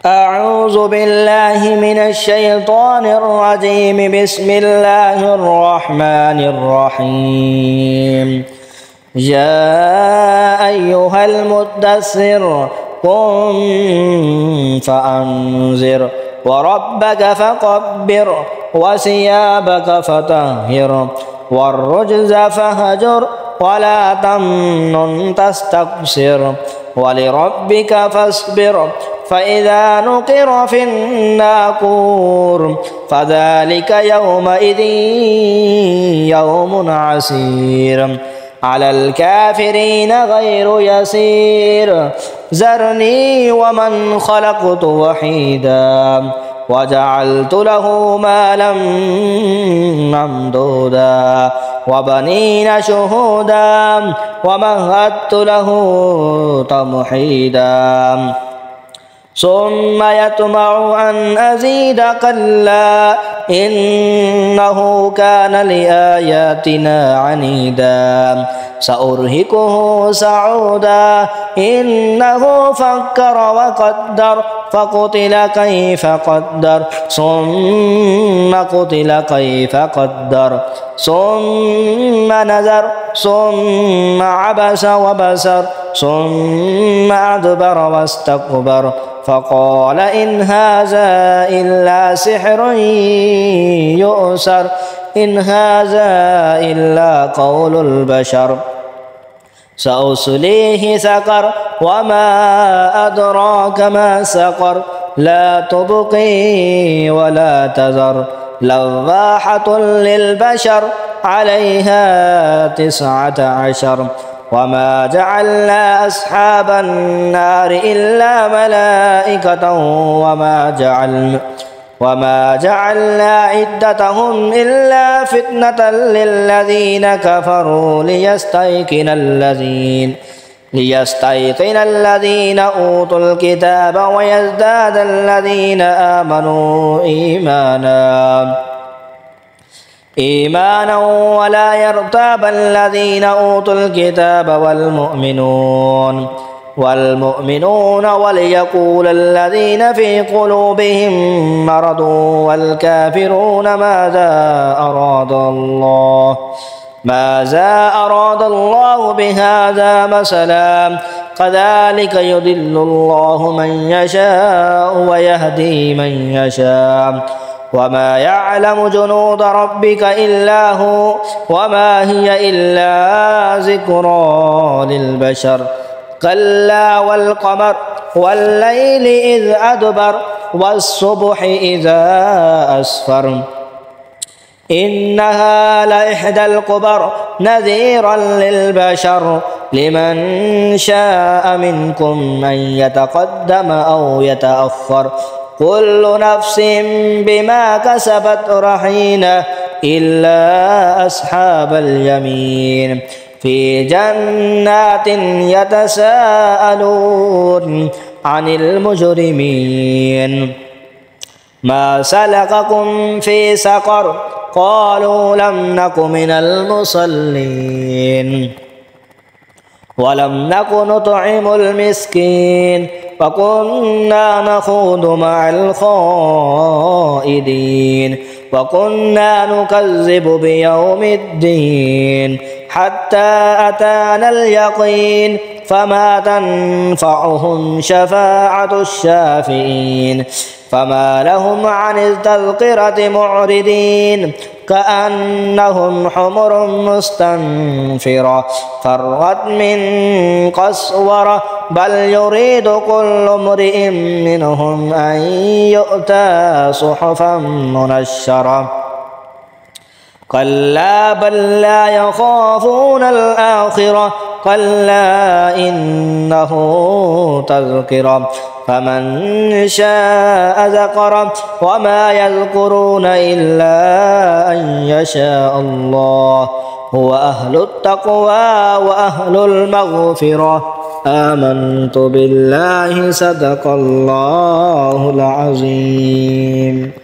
أعوذ بالله من الشيطان الرجيم. بسم الله الرحمن الرحيم. يا أيها المدثر قم فأنذر وربك فكبر وثيابك فطهر والرجز فاهجر ولا تمنن تستكثر ولربك فاصبر فإذا نقر في الناقور فذلك يومئذ يوم عسير على الكافرين غير يسير. ذرني ومن خلقت وحيدا وجعلت له مالا ممدودا وبنين شهودا ومهدت له تمهيدا ثم يطمع أن أزيد كلا إنه كان لآياتنا عنيدا سأرهقه صعودا إنه فكر وقدر فقتل كيف قدر ثم قتل كيف قدر ثم نذر ثم عبس وبسر ثم أدبر واستكبر فقال إن هذا إلا سحر يؤثر إن هذا إلا قول البشر سأصليه سقر وما أدراك ما سقر لا تبقي ولا تذر لواحة للبشر عليها 19 وما جعلنا أصحاب النار إلا ملائكة وما جعلنا عدتهم إلا فتنة للذين كفروا ليستيقن الذين أوتوا الكتاب ويزداد الذين آمنوا إيمانا ولا يرتاب الذين أوتوا الكتاب والمؤمنون وليقول الذين في قلوبهم مرض والكافرون ماذا أراد الله بهذا مثلا كذلك يضل الله من يشاء ويهدي من يشاء وما يعلم جنود ربك إلا هو وما هي إلا ذكرى للبشر كلا والقمر والليل إذ أدبر والصبح إذا أسفر إنها لإحدى الكبر نذيرا للبشر لمن شاء منكم أن يتقدم أو يتأخر كل نفس بما كسبت رهينة إلا أصحاب اليمين في جنات يتساءلون عن المجرمين ما سلككم في سقر قالوا لم نك من المصلين ولم نك نطعم المسكين وكنا نخوض مع الخائضين وكنا نكذب بيوم الدين حتى أتانا اليقين فما تنفعهم شفاعة الشافعين فما لهم عن التذكرة معرضين كأنهم حمر مستنفرة فرت من قسورة بل يريد كل امرئ منهم أن يؤتى صحفا منشرة كلا بل لا يخافون الآخرة كلا إنه تذكرة فمن شاء ذكره وما يذكرون إلا أن يشاء الله هو أهل التقوى وأهل المغفرة. آمنت بالله صدق الله العظيم.